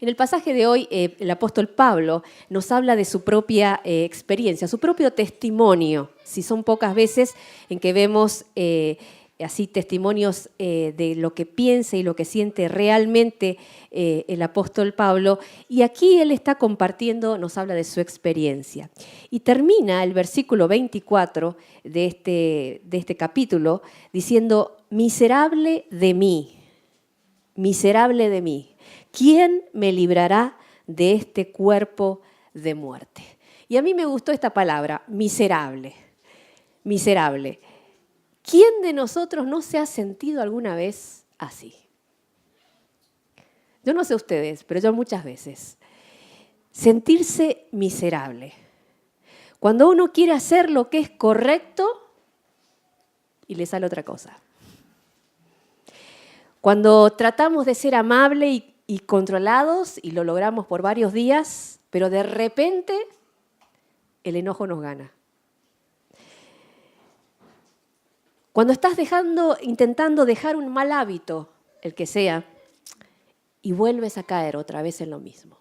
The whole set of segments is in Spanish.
En el pasaje de hoy, el apóstol Pablo nos habla de su propia experiencia, su propio testimonio. Si son pocas veces en que vemos así testimonios de lo que piensa y lo que siente realmente el apóstol Pablo. Y aquí él está compartiendo, nos habla de su experiencia. Y termina el versículo 24 de este capítulo diciendo, miserable de mí, miserable de mí. ¿Quién me librará de este cuerpo de muerte? Y a mí me gustó esta palabra, miserable, miserable. ¿Quién de nosotros no se ha sentido alguna vez así? Yo no sé ustedes, pero yo muchas veces. Sentirse miserable. Cuando uno quiere hacer lo que es correcto y le sale otra cosa. Cuando tratamos de ser amables y controlados y lo logramos por varios días, pero de repente el enojo nos gana. Cuando estás intentando dejar un mal hábito, el que sea, y vuelves a caer otra vez en lo mismo.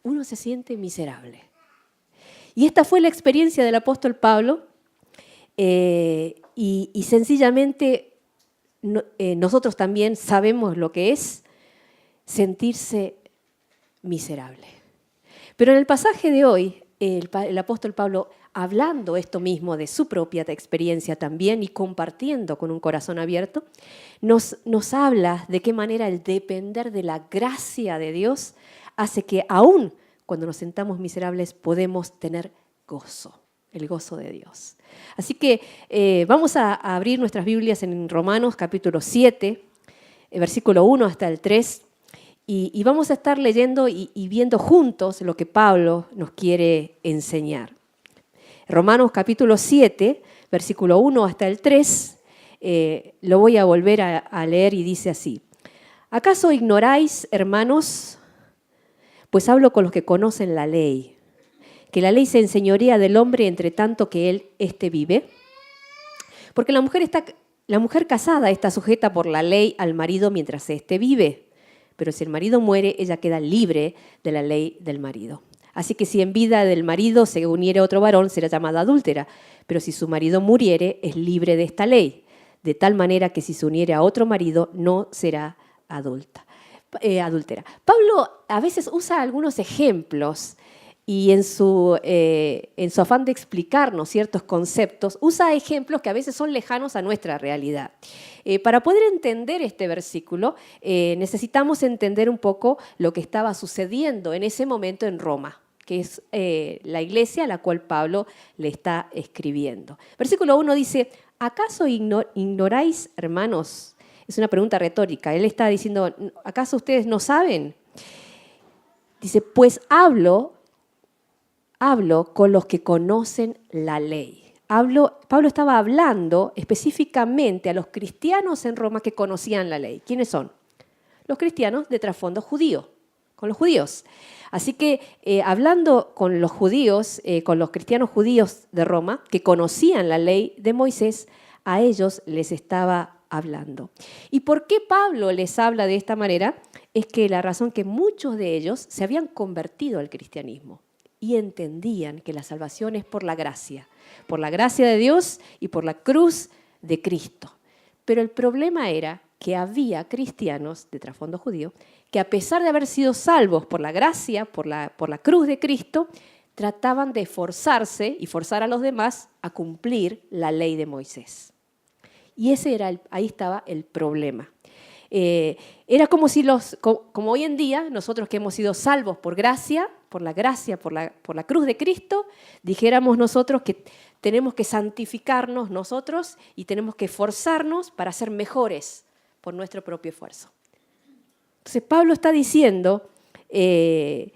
Uno se siente miserable. Y esta fue la experiencia del apóstol Pablo y sencillamente nosotros también sabemos lo que es sentirse miserable. Pero en el pasaje de hoy, el apóstol Pablo, hablando esto mismo de su propia experiencia también y compartiendo con un corazón abierto, nos habla de qué manera el depender de la gracia de Dios hace que aún cuando nos sentamos miserables podemos tener gozo, el gozo de Dios. Así que vamos a abrir nuestras Biblias en Romanos capítulo 7, versículo 1 hasta el 3, y vamos a estar leyendo y viendo juntos lo que Pablo nos quiere enseñar. Romanos capítulo 7, versículo 1 hasta el 3, lo voy a volver a leer y dice así. ¿Acaso ignoráis, hermanos? Pues hablo con los que conocen la ley, que la ley se enseñorea del hombre entre tanto que éste vive. Porque la mujer casada está sujeta por la ley al marido mientras éste vive. Pero si el marido muere, ella queda libre de la ley del marido. Así que si en vida del marido se uniere otro varón, será llamada adúltera. Pero si su marido muriere, es libre de esta ley. De tal manera que si se uniere a otro marido, no será adúltera. Pablo a veces usa algunos ejemplos y en su afán de explicarnos ciertos conceptos, usa ejemplos que a veces son lejanos a nuestra realidad. Para poder entender este versículo, necesitamos entender un poco lo que estaba sucediendo en ese momento en Roma, que es la iglesia a la cual Pablo le está escribiendo. Versículo 1 dice, ¿acaso ignoráis, hermanos? Es una pregunta retórica. Él está diciendo, ¿acaso ustedes no saben? Dice, pues hablo con los que conocen la ley. Pablo estaba hablando específicamente a los cristianos en Roma que conocían la ley. ¿Quiénes son? Los cristianos de trasfondo judío, con los judíos. Así que hablando con los judíos, con los cristianos judíos de Roma que conocían la ley de Moisés, a ellos les estaba hablando. ¿Y por qué Pablo les habla de esta manera? Es que la razón que muchos de ellos se habían convertido al cristianismo y entendían que la salvación es por la gracia de Dios y por la cruz de Cristo. Pero el problema era que había cristianos de trasfondo judío que a pesar de haber sido salvos por la gracia, por la cruz de Cristo, trataban de forzarse y forzar a los demás a cumplir la ley de Moisés. Y ahí estaba el problema. Era como si como hoy en día, nosotros que hemos sido salvos por la cruz de Cristo, dijéramos nosotros que tenemos que santificarnos nosotros y tenemos que esforzarnos para ser mejores por nuestro propio esfuerzo. Entonces Pablo está diciendo que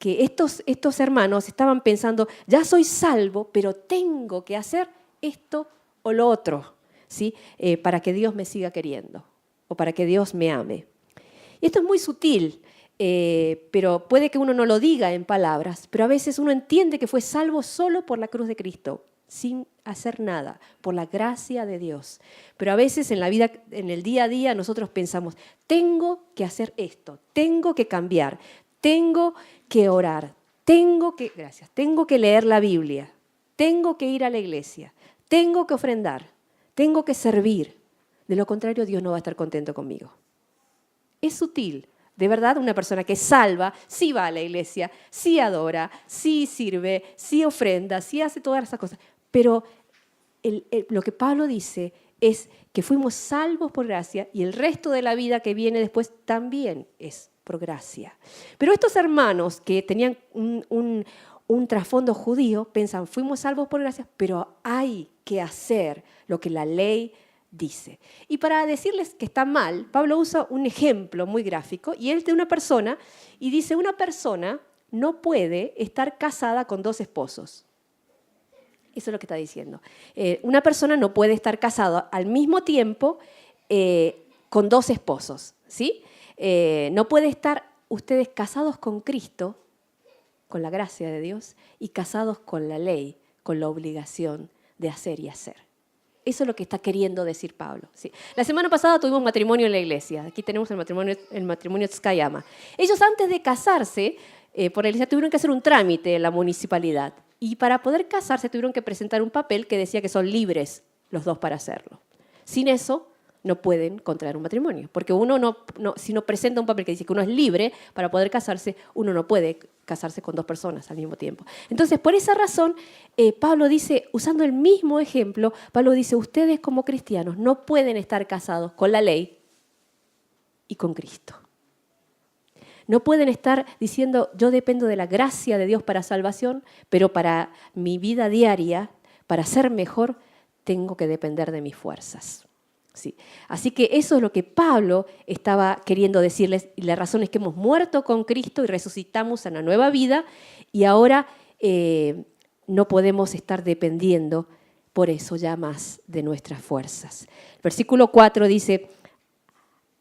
estos hermanos estaban pensando, ya soy salvo, pero tengo que hacer esto o lo otro, ¿sí? Para que Dios me siga queriendo o para que Dios me ame. Y esto es muy sutil, pero puede que uno no lo diga en palabras, pero a veces uno entiende que fue salvo solo por la cruz de Cristo sin hacer nada, por la gracia de Dios. Pero a veces en la vida, en el día a día, nosotros pensamos, tengo que hacer esto, tengo que cambiar, tengo que orar, tengo que leer la Biblia, tengo que ir a la iglesia, tengo que ofrendar, tengo que servir. De lo contrario, Dios no va a estar contento conmigo. Es sutil. De verdad, una persona que es salva, sí va a la iglesia, sí adora, sí sirve, sí ofrenda, sí hace todas esas cosas. Pero lo que Pablo dice es que fuimos salvos por gracia y el resto de la vida que viene después también es por gracia. Pero estos hermanos que tenían un trasfondo judío pensan, fuimos salvos por gracia, pero hay que hacer lo que la ley dice. Y para decirles que está mal, Pablo usa un ejemplo muy gráfico y él de una persona y dice, una persona no puede estar casada con 2 esposos. Eso es lo que está diciendo. Una persona no puede estar casada al mismo tiempo con 2 esposos, ¿sí? No puede estar ustedes casados con Cristo, con la gracia de Dios, y casados con la ley, con la obligación de hacer y hacer. Eso es lo que está queriendo decir Pablo. ¿Sí? La semana pasada tuvimos matrimonio en la iglesia. Aquí tenemos el matrimonio Tsukayama. Ellos antes de casarse, por la iglesia tuvieron que hacer un trámite en la municipalidad. Y para poder casarse tuvieron que presentar un papel que decía que son libres los 2 para hacerlo. Sin eso no pueden contraer un matrimonio. Porque uno si no presenta un papel que dice que uno es libre para poder casarse, uno no puede casarse con 2 personas al mismo tiempo. Entonces, por esa razón, Pablo dice, usando el mismo ejemplo, Pablo dice, ustedes como cristianos no pueden estar casados con la ley y con Cristo. No pueden estar diciendo, yo dependo de la gracia de Dios para salvación, pero para mi vida diaria, para ser mejor, tengo que depender de mis fuerzas. Sí. Así que eso es lo que Pablo estaba queriendo decirles. Y la razón es que hemos muerto con Cristo y resucitamos a una nueva vida y ahora no podemos estar dependiendo por eso ya más de nuestras fuerzas. El versículo 4 dice,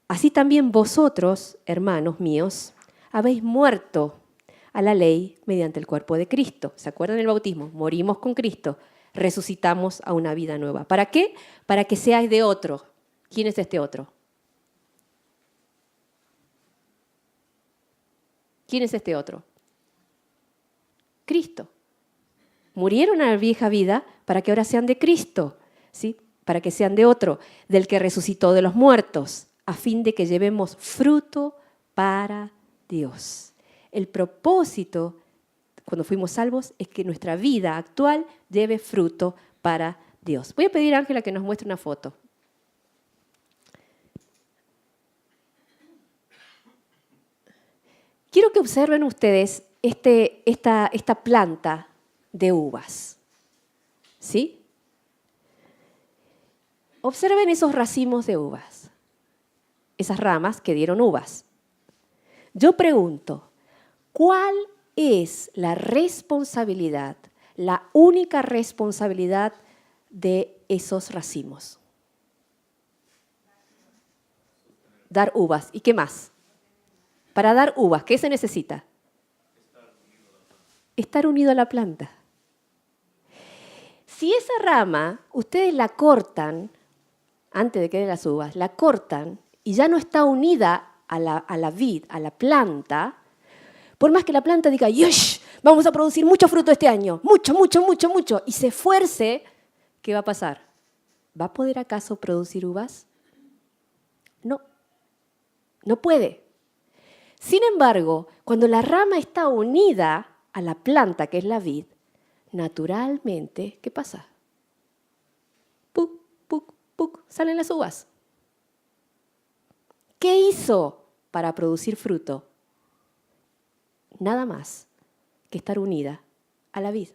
así también vosotros, hermanos míos, habéis muerto a la ley mediante el cuerpo de Cristo. ¿Se acuerdan del bautismo? Morimos con Cristo. Resucitamos a una vida nueva. ¿Para qué? Para que seáis de otro. ¿Quién es este otro? ¿Quién es este otro? Cristo. Murieron a la vieja vida para que ahora sean de Cristo, ¿sí? Para que sean de otro, del que resucitó de los muertos, a fin de que llevemos fruto para Dios. El propósito cuando fuimos salvos es que nuestra vida actual lleve fruto para Dios. Voy a pedir a Ángela que nos muestre una foto. Quiero que observen ustedes esta planta de uvas. ¿Sí? Observen esos racimos de uvas, esas ramas que dieron uvas. Yo pregunto, ¿cuál es la responsabilidad, la única responsabilidad de esos racimos? Dar uvas. ¿Y qué más? Para dar uvas, ¿qué se necesita? Estar unido a la planta. Si esa rama, ustedes la cortan, antes de que den las uvas, la cortan y ya no está unida a la vid, a la planta, por más que la planta diga, ¡yosh! Vamos a producir mucho fruto este año, mucho, mucho, mucho, mucho, y se esfuerce, ¿qué va a pasar? ¿Va a poder acaso producir uvas? No, no puede. Sin embargo, cuando la rama está unida a la planta, que es la vid, naturalmente, ¿qué pasa? ¡Puc, puc, puc! Salen las uvas. ¿Qué hizo para producir fruto? Nada más que estar unida a la vid.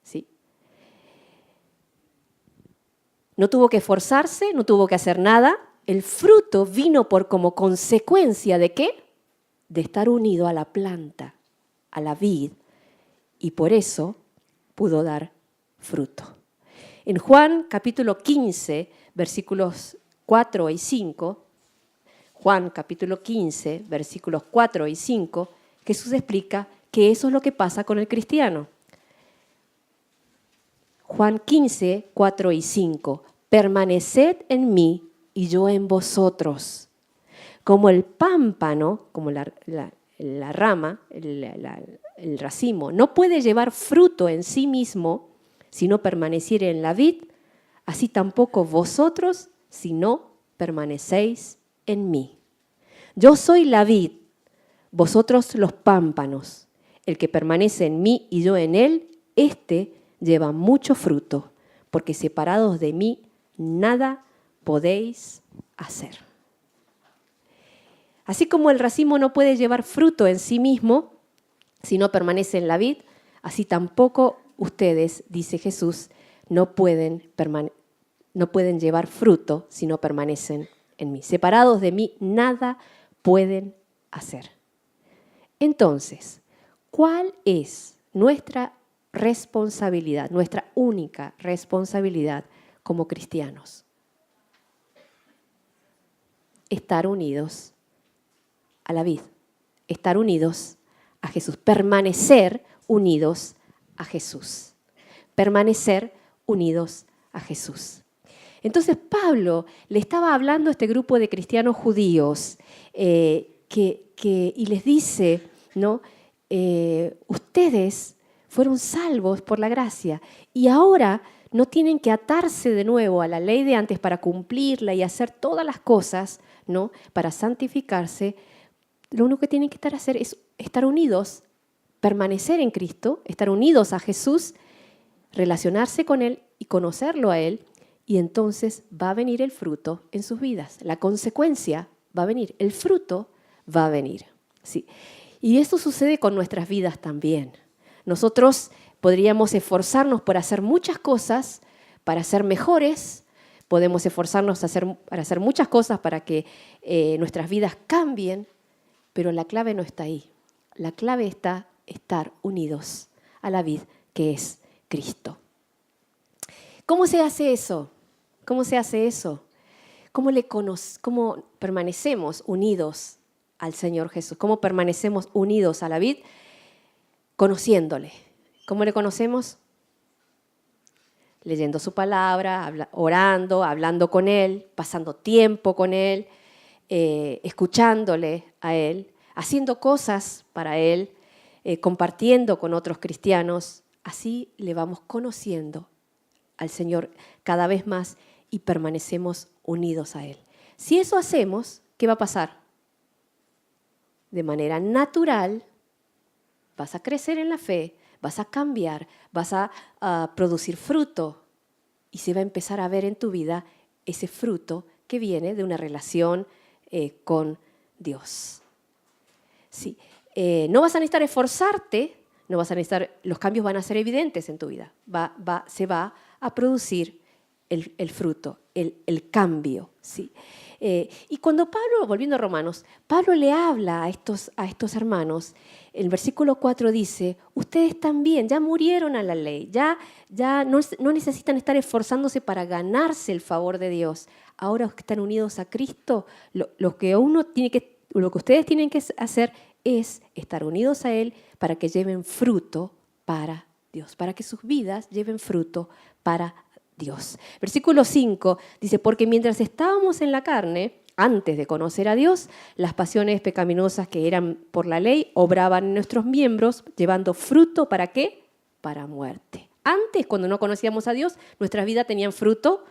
¿Sí? No tuvo que esforzarse, no tuvo que hacer nada. El fruto vino como consecuencia ¿de qué? De estar unido a la planta, a la vid, y por eso pudo dar fruto. En Juan capítulo 15, versículos 4 y 5, Juan capítulo 15, versículos 4 y 5, Jesús explica que eso es lo que pasa con el cristiano. Juan 15, 4 y 5. Permaneced en mí y yo en vosotros. Como el pámpano, como la rama, el racimo, no puede llevar fruto en sí mismo si no permaneciere en la vid, así tampoco vosotros si no permanecéis en mí. Yo soy la vid, vosotros los pámpanos. El que permanece en mí y yo en él, éste lleva mucho fruto, porque separados de mí nada podéis hacer. Así como el racimo no puede llevar fruto en sí mismo si no permanece en la vid, así tampoco ustedes, dice Jesús, no pueden llevar fruto si no permanecen en mí. Separados de mí nada pueden hacer. Entonces, ¿cuál es nuestra responsabilidad, nuestra única responsabilidad como cristianos? Estar unidos a la vid, estar unidos a Jesús, permanecer unidos a Jesús, permanecer unidos a Jesús. Entonces Pablo le estaba hablando a este grupo de cristianos judíos y les dice, ¿no? Ustedes fueron salvos por la gracia y ahora no tienen que atarse de nuevo a la ley de antes para cumplirla y hacer todas las cosas, ¿no? Para santificarse. Lo único que tienen que hacer es estar unidos, permanecer en Cristo, estar unidos a Jesús, relacionarse con Él y conocerlo a Él, y entonces va a venir el fruto en sus vidas. La consecuencia va a venir, el fruto va a venir. ¿Sí? Y esto sucede con nuestras vidas también. Nosotros podríamos esforzarnos por hacer muchas cosas, para ser mejores, podemos esforzarnos para hacer muchas cosas para que nuestras vidas cambien, pero la clave no está ahí. La clave está estar unidos a la vid que es Cristo. ¿Cómo se hace eso? ¿Cómo se hace eso? ¿Cómo permanecemos unidos al Señor Jesús? ¿Cómo permanecemos unidos a la vid? Conociéndole. ¿Cómo le conocemos? Leyendo su palabra, orando, hablando con Él, pasando tiempo con Él, escuchándole a Él, haciendo cosas para Él, compartiendo con otros cristianos. Así le vamos conociendo al Señor cada vez más y permanecemos unidos a Él. Si eso hacemos, ¿qué va a pasar? De manera natural, vas a crecer en la fe, vas a cambiar, vas a producir fruto y se va a empezar a ver en tu vida ese fruto que viene de una relación con Dios. Sí. No vas a necesitar esforzarte, los cambios van a ser evidentes en tu vida. Se va a producir el fruto, el cambio. ¿Sí? Y cuando Pablo, volviendo a Romanos, Pablo le habla a estos hermanos, el versículo 4 dice, ustedes también ya murieron a la ley, ya no necesitan estar esforzándose para ganarse el favor de Dios. Ahora que están unidos a Cristo, lo que ustedes tienen que hacer es estar unidos a Él para que lleven fruto para Dios, para que sus vidas lleven fruto para Dios. Versículo 5 dice, porque mientras estábamos en la carne, antes de conocer a Dios, las pasiones pecaminosas que eran por la ley obraban en nuestros miembros, llevando fruto, ¿para qué? Para muerte. Antes, cuando no conocíamos a Dios, nuestras vidas tenían fruto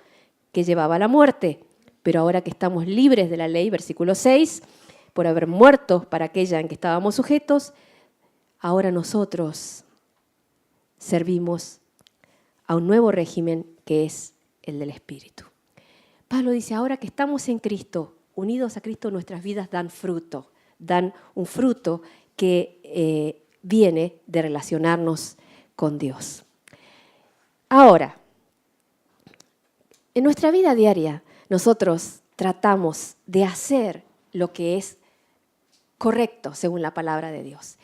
que llevaba a la muerte. Pero ahora que estamos libres de la ley, versículo 6, por haber muerto para aquella en que estábamos sujetos, ahora nosotros servimos a un nuevo régimen que es el del Espíritu. Pablo dice, ahora que estamos en Cristo, unidos a Cristo, nuestras vidas dan fruto, dan un fruto que viene de relacionarnos con Dios. Ahora, en nuestra vida diaria, nosotros tratamos de hacer lo que es correcto según la palabra de Dios.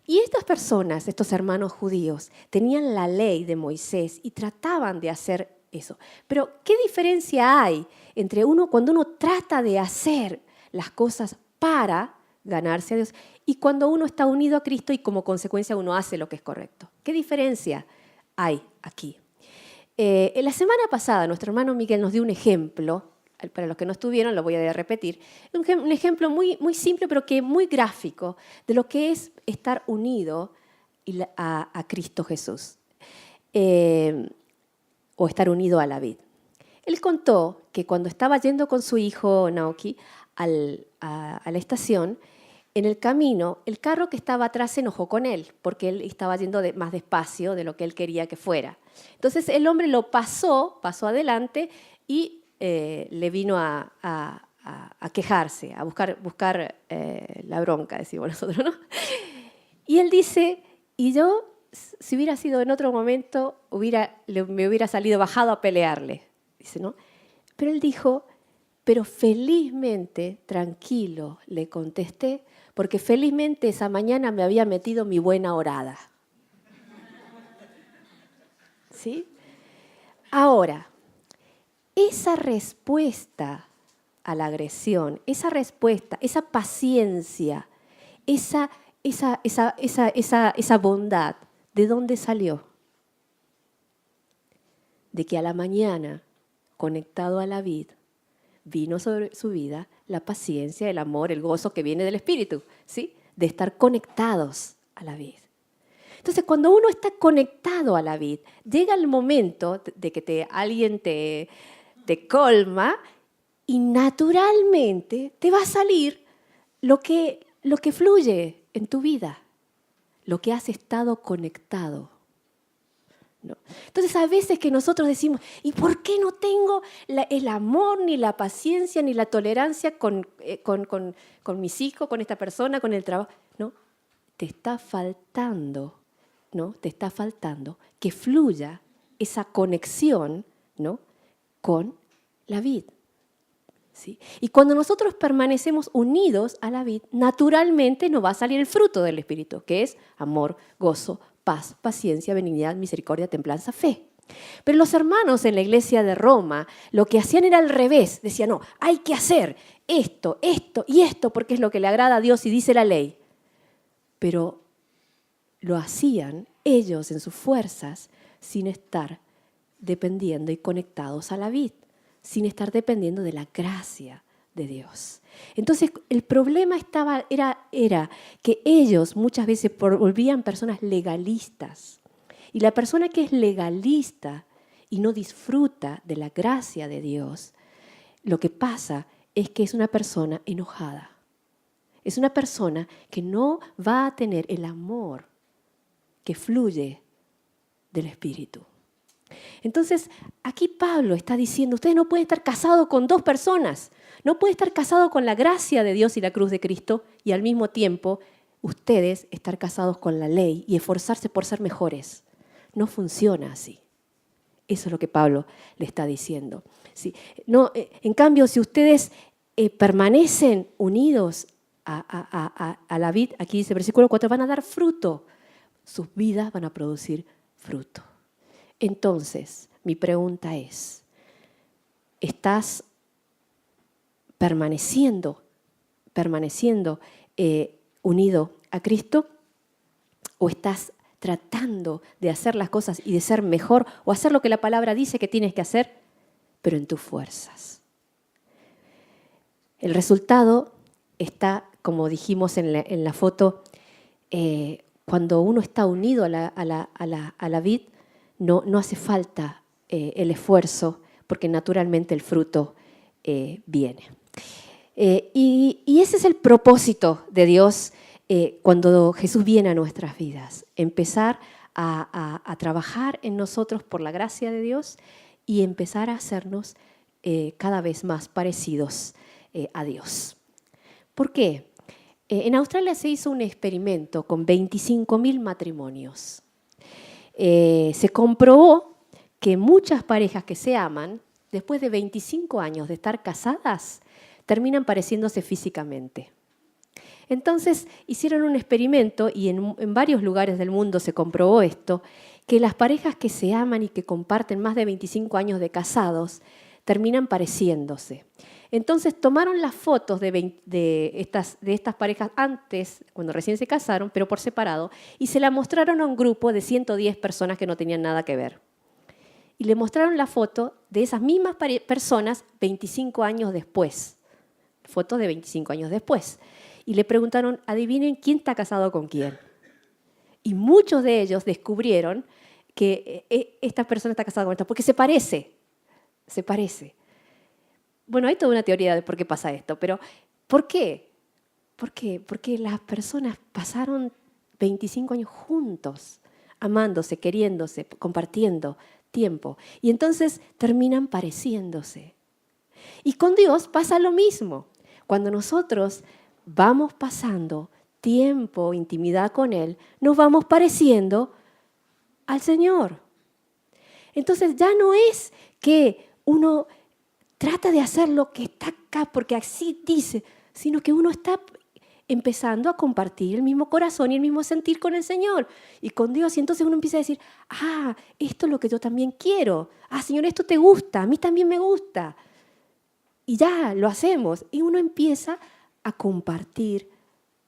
Y estas personas, estos hermanos judíos, tenían la ley de Moisés y trataban de hacer eso. Pero, ¿qué diferencia hay entre cuando uno trata de hacer las cosas para ganarse a Dios y cuando uno está unido a Cristo y como consecuencia uno hace lo que es correcto? ¿Qué diferencia hay aquí? La semana pasada nuestro hermano Miguel nos dio un ejemplo, para los que no estuvieron lo voy a repetir, un ejemplo muy, muy simple pero que muy gráfico de lo que es estar unido a Cristo Jesús o estar unido a la vid. Él contó que cuando estaba yendo con su hijo Naoki a la estación, en el camino, el carro que estaba atrás se enojó con él, porque él estaba yendo más despacio de lo que él quería que fuera. Entonces el hombre lo pasó adelante y le vino a quejarse, a buscar la bronca, decimos nosotros, ¿no? Y él dice, y yo, si hubiera sido en otro momento, me hubiera salido bajado a pelearle. Dice, ¿no? Pero él dijo, pero felizmente, tranquilo, le contesté, porque felizmente esa mañana me había metido mi buena orada. ¿Sí? Ahora, esa respuesta a la agresión, esa respuesta, esa paciencia, esa bondad, ¿de dónde salió? De que a la mañana, conectado a la vid, vino sobre su vida la paciencia, el amor, el gozo que viene del Espíritu, ¿sí? De estar conectados a la vid. Entonces, cuando uno está conectado a la vid, llega el momento de que alguien te colma y naturalmente te va a salir lo que fluye en tu vida, lo que has estado conectado. ¿No? Entonces, a veces que nosotros decimos, ¿y por qué no tengo el amor, ni la paciencia, ni la tolerancia con mis hijos, con esta persona, con el trabajo? ¿No? Te está faltando, ¿no? Te está faltando que fluya esa conexión, ¿no? Con la vid. ¿Sí? Y cuando nosotros permanecemos unidos a la vid, naturalmente nos va a salir el fruto del Espíritu, que es amor, gozo, paz, paciencia, benignidad, misericordia, templanza, fe. Pero los hermanos en la iglesia de Roma lo que hacían era al revés. Decían, no, hay que hacer esto, esto y esto porque es lo que le agrada a Dios y dice la ley. Pero lo hacían ellos en sus fuerzas sin estar dependiendo y conectados a la vid, sin estar dependiendo de la gracia de Dios. Entonces, el problema era que ellos muchas veces volvían personas legalistas. Y la persona que es legalista y no disfruta de la gracia de Dios, lo que pasa es que es una persona enojada. Es una persona que no va a tener el amor que fluye del Espíritu. Entonces, aquí Pablo está diciendo, ustedes no pueden estar casados con dos personas. No pueden estar casados con la gracia de Dios y la cruz de Cristo y al mismo tiempo ustedes estar casados con la ley y esforzarse por ser mejores. No funciona así. Eso es lo que Pablo le está diciendo. ¿Sí? No, en cambio, si ustedes permanecen unidos a la vid, aquí dice versículo 4, van a dar fruto. Sus vidas van a producir fruto. Entonces, mi pregunta es, ¿estás permaneciendo unido a Cristo? ¿O estás tratando de hacer las cosas y de ser mejor o hacer lo que la palabra dice que tienes que hacer, pero en tus fuerzas? El resultado está, como dijimos en la foto, cuando uno está unido a la vid, no hace falta el esfuerzo, porque naturalmente el fruto viene. Y ese es el propósito de Dios cuando Jesús viene a nuestras vidas. Empezar a trabajar en nosotros por la gracia de Dios y empezar a hacernos cada vez más parecidos a Dios. ¿Por qué? En Australia se hizo un experimento con 25.000 matrimonios. Se comprobó que muchas parejas que se aman, después de 25 años de estar casadas, terminan pareciéndose físicamente. Entonces hicieron un experimento y en varios lugares del mundo se comprobó esto, que las parejas que se aman y que comparten más de 25 años de casados terminan pareciéndose. Entonces tomaron las fotos de estas parejas antes, cuando recién se casaron, pero por separado, y se la mostraron a un grupo de 110 personas que no tenían nada que ver. y le mostraron la foto de esas mismas personas 25 años después. Fotos de 25 años después. Y le preguntaron, adivinen quién está casado con quién. Y muchos de ellos descubrieron que esta persona está casada con esta, porque se parece. Bueno, hay toda una teoría de por qué pasa esto, pero ¿por qué? ¿Por qué? Porque las personas pasaron 25 años juntos, amándose, queriéndose, compartiendo tiempo. Y entonces terminan pareciéndose. Y con Dios pasa lo mismo. Cuando nosotros vamos pasando tiempo, intimidad con Él, nos vamos pareciendo al Señor. Entonces ya no es que uno trata de hacer lo que está acá porque así dice, sino que uno está empezando a compartir el mismo corazón y el mismo sentir con el Señor y con Dios. Y entonces uno empieza a decir, esto es lo que yo también quiero. Señor, esto te gusta, a mí también me gusta. Y ya lo hacemos. Y uno empieza a compartir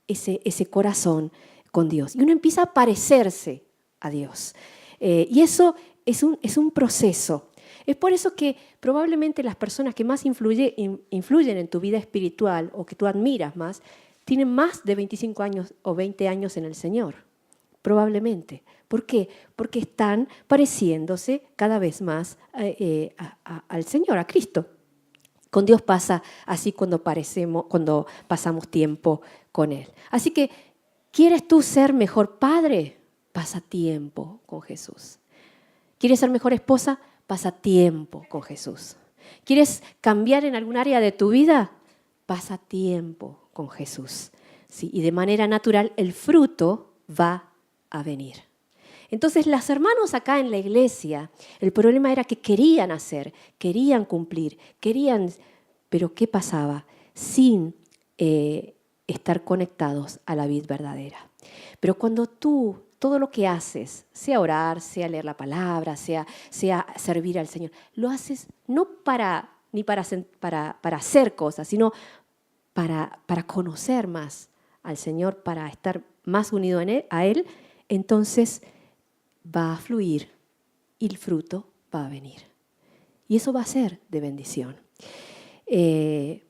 ese corazón con Dios. Y uno empieza a parecerse a Dios. Y eso es un proceso. Es por eso que probablemente las personas que más influyen en tu vida espiritual o que tú admiras más, tienen más de 25 años o 20 años en el Señor. Probablemente. ¿Por qué? Porque están pareciéndose cada vez más al Señor, a Cristo. Con Dios pasa así cuando pasamos tiempo con Él. Así que, ¿quieres tú ser mejor padre? Pasa tiempo con Jesús. ¿Quieres ser mejor esposa? Pasa tiempo con Jesús. ¿Quieres cambiar en algún área de tu vida? Pasa tiempo con Jesús. ¿Sí? Y de manera natural el fruto va a venir. Entonces, los hermanos acá en la iglesia, el problema era que querían hacer, querían cumplir, pero ¿qué pasaba? Sin estar conectados a la vid verdadera. Pero cuando tú, todo lo que haces, sea orar, sea leer la palabra, sea servir al Señor, lo haces no para hacer cosas, sino para conocer más al Señor, para estar más unido a Él, entonces va a fluir y el fruto va a venir. Y eso va a ser de bendición.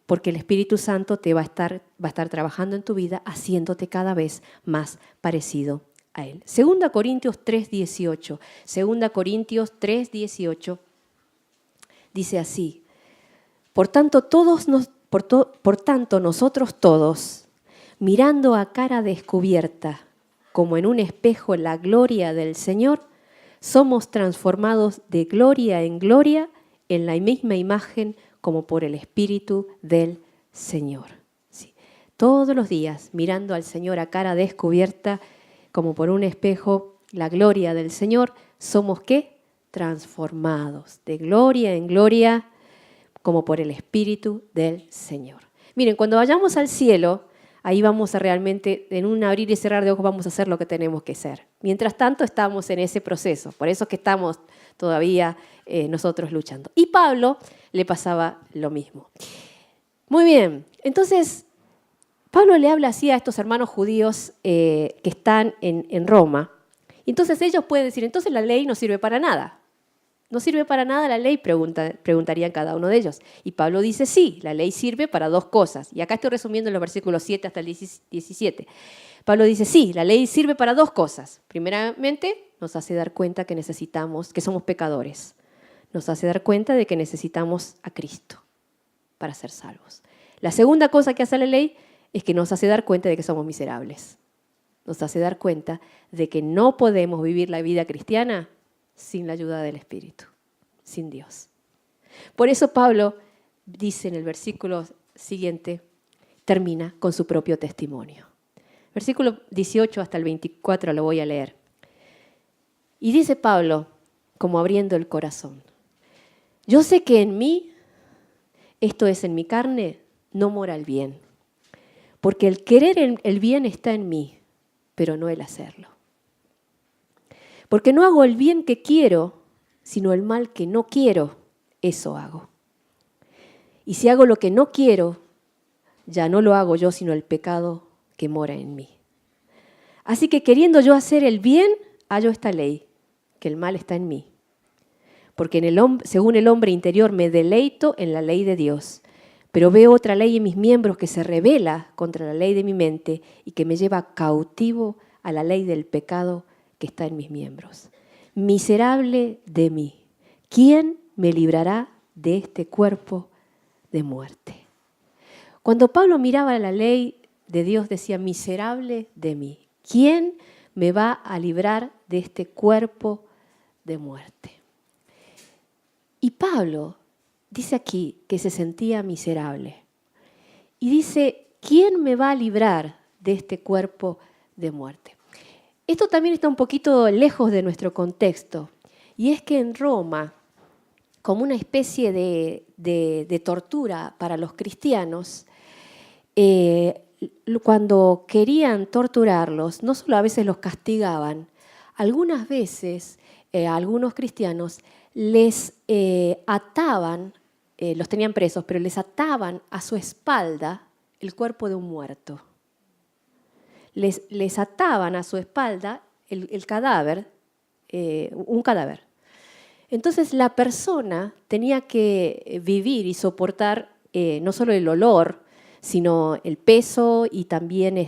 Porque el Espíritu Santo te va a estar trabajando en tu vida, haciéndote cada vez más parecido a Él. 2 Corintios 3:18. 2 Corintios 3:18 dice así: Por tanto, nosotros todos, mirando a cara descubierta, como en un espejo la gloria del Señor, somos transformados de gloria en gloria en la misma imagen como por el Espíritu del Señor. Sí. Todos los días, mirando al Señor a cara descubierta, como por un espejo, la gloria del Señor, somos ¿qué? Transformados de gloria en gloria como por el Espíritu del Señor. Miren, cuando vayamos al cielo, ahí vamos a realmente, en un abrir y cerrar de ojos, vamos a hacer lo que tenemos que hacer. Mientras tanto, estamos en ese proceso. Por eso es que estamos todavía nosotros luchando. Y Pablo le pasaba lo mismo. Muy bien, entonces Pablo le habla así a estos hermanos judíos que están en Roma. Y entonces ellos pueden decir, entonces la ley no sirve para nada. ¿No sirve para nada la ley? Preguntarían cada uno de ellos. Y Pablo dice, sí, la ley sirve para dos cosas. Y acá estoy resumiendo en los versículos 7 hasta el 17. Pablo dice, sí, la ley sirve para dos cosas. Primeramente, nos hace dar cuenta que somos pecadores. Nos hace dar cuenta de que necesitamos a Cristo para ser salvos. La segunda cosa que hace la ley es que nos hace dar cuenta de que somos miserables. Nos hace dar cuenta de que no podemos vivir la vida cristiana sin la ayuda del Espíritu, sin Dios. Por eso Pablo dice en el versículo siguiente, termina con su propio testimonio. Versículo 18 hasta el 24 lo voy a leer. Y dice Pablo, como abriendo el corazón, yo sé que en mí, esto es en mi carne, no mora el bien, porque el querer el bien está en mí, pero no el hacerlo. Porque no hago el bien que quiero, sino el mal que no quiero, eso hago. Y si hago lo que no quiero, ya no lo hago yo, sino el pecado que mora en mí. Así que queriendo yo hacer el bien, hallo esta ley, que el mal está en mí. porque según el hombre interior me deleito en la ley de Dios, pero veo otra ley en mis miembros que se rebela contra la ley de mi mente y que me lleva cautivo a la ley del pecado que está en mis miembros. Miserable de mí, ¿quién me librará de este cuerpo de muerte? Cuando Pablo miraba la ley de Dios decía, miserable de mí, ¿quién me va a librar de este cuerpo de muerte? Y Pablo dice aquí que se sentía miserable. Y dice, ¿quién me va a librar de este cuerpo de muerte? Esto también está un poquito lejos de nuestro contexto. Y es que en Roma, como una especie de tortura para los cristianos, cuando querían torturarlos, no solo a veces los castigaban, algunas veces a algunos cristianos les ataban, los tenían presos, pero les ataban a su espalda el cuerpo de un muerto. Les ataban a su espalda el cadáver, un cadáver. Entonces la persona tenía que vivir y soportar no solo el olor, sino el peso y también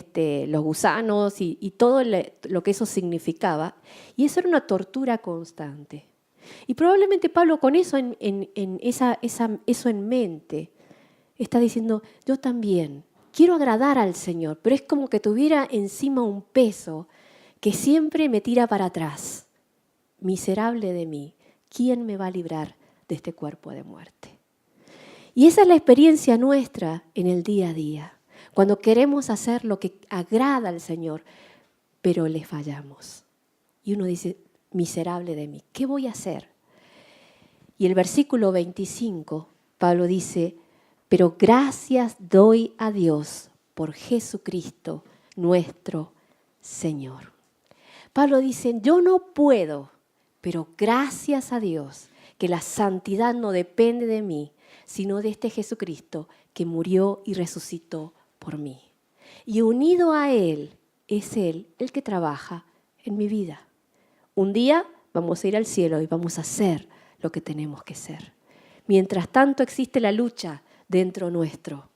los gusanos y todo lo que eso significaba. Y eso era una tortura constante. Y probablemente Pablo con eso eso en mente está diciendo, yo también quiero agradar al Señor, pero es como que tuviera encima un peso que siempre me tira para atrás. Miserable de mí, ¿quién me va a librar de este cuerpo de muerte? Y esa es la experiencia nuestra en el día a día, cuando queremos hacer lo que agrada al Señor, pero le fallamos. Y uno dice, miserable de mí, ¿qué voy a hacer? Y el versículo 25, Pablo dice, pero gracias doy a Dios por Jesucristo, nuestro Señor. Pablo dice, yo no puedo, pero gracias a Dios, que la santidad no depende de mí, sino de este Jesucristo que murió y resucitó por mí. Y unido a Él, es Él el que trabaja en mi vida. Un día vamos a ir al cielo y vamos a hacer lo que tenemos que hacer. Mientras tanto existe la lucha dentro nuestro.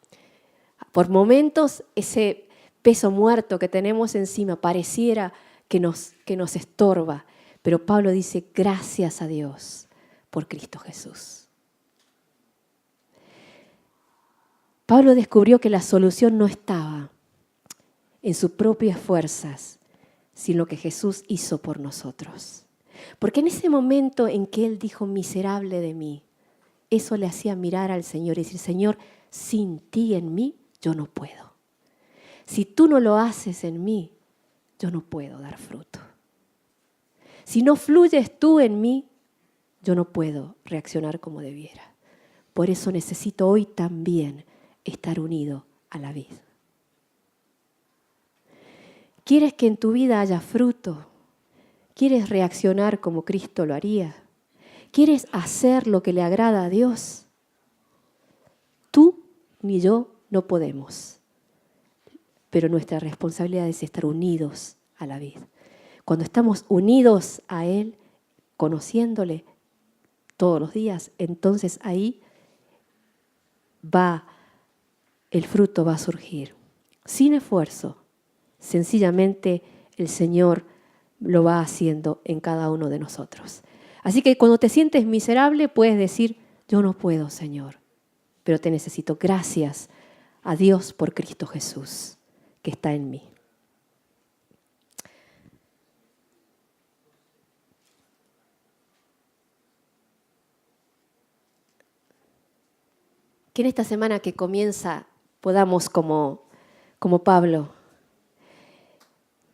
Por momentos ese peso muerto que tenemos encima pareciera que nos estorba, pero Pablo dice, gracias a Dios por Cristo Jesús. Pablo descubrió que la solución no estaba en sus propias fuerzas, sino que Jesús hizo por nosotros. Porque en ese momento en que él dijo, miserable de mí, eso le hacía mirar al Señor y decir, Señor, sin ti en mí, yo no puedo. Si tú no lo haces en mí, yo no puedo dar fruto. Si no fluyes tú en mí, yo no puedo reaccionar como debiera. Por eso necesito hoy también estar unido a la vid. ¿Quieres que en tu vida haya fruto? ¿Quieres reaccionar como Cristo lo haría? ¿Quieres hacer lo que le agrada a Dios? Tú ni yo no podemos, pero nuestra responsabilidad es estar unidos a la vid. Cuando estamos unidos a Él, conociéndole todos los días, entonces ahí el fruto va a surgir. Sin esfuerzo, sencillamente el Señor lo va haciendo en cada uno de nosotros. Así que cuando te sientes miserable, puedes decir, yo no puedo, Señor, pero te necesito. Gracias a Dios por Cristo Jesús, que está en mí. Que en esta semana que comienza podamos, como Pablo,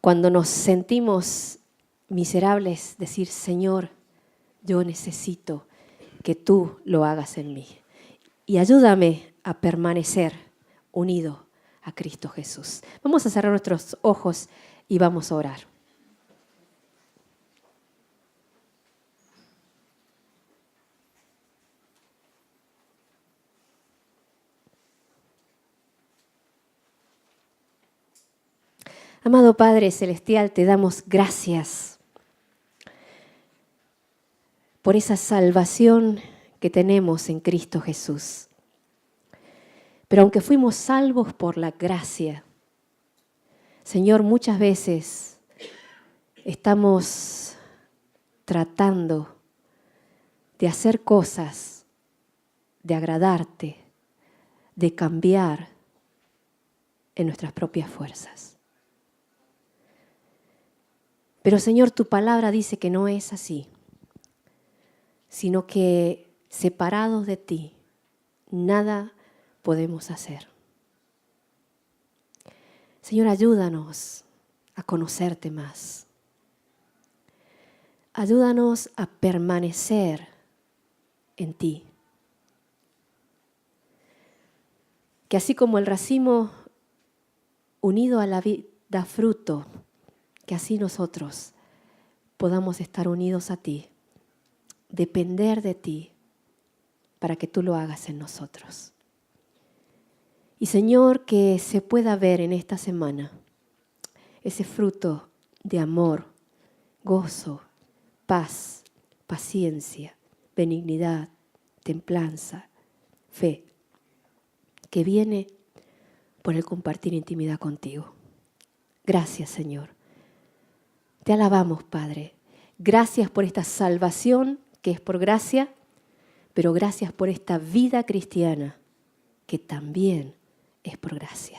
cuando nos sentimos miserables, decir, Señor, yo necesito que tú lo hagas en mí. Y ayúdame a permanecer unido a Cristo Jesús. Vamos a cerrar nuestros ojos y vamos a orar. Amado Padre Celestial, te damos gracias por esa salvación que tenemos en Cristo Jesús. Pero aunque fuimos salvos por la gracia, Señor, muchas veces estamos tratando de hacer cosas, de agradarte, de cambiar en nuestras propias fuerzas. Pero Señor, tu palabra dice que no es así, sino que separados de ti, nada podemos hacer. Señor, ayúdanos a conocerte más. Ayúdanos a permanecer en ti. Que así como el racimo unido a la vid da fruto, que así nosotros podamos estar unidos a ti, depender de ti, para que tú lo hagas en nosotros. Y Señor, que se pueda ver en esta semana ese fruto de amor, gozo, paz, paciencia, benignidad, templanza, fe, que viene por el compartir intimidad contigo. Gracias, Señor. Te alabamos, Padre. Gracias por esta salvación que es por gracia, pero gracias por esta vida cristiana que también es por gracia.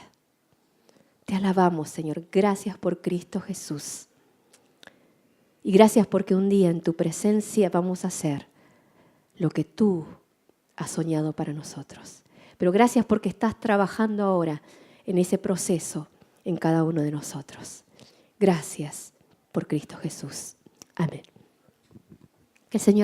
Te alabamos, Señor. Gracias por Cristo Jesús. Y gracias porque un día en tu presencia vamos a hacer lo que tú has soñado para nosotros. Pero gracias porque estás trabajando ahora en ese proceso en cada uno de nosotros. Gracias por Cristo Jesús. Amén. Que el Señor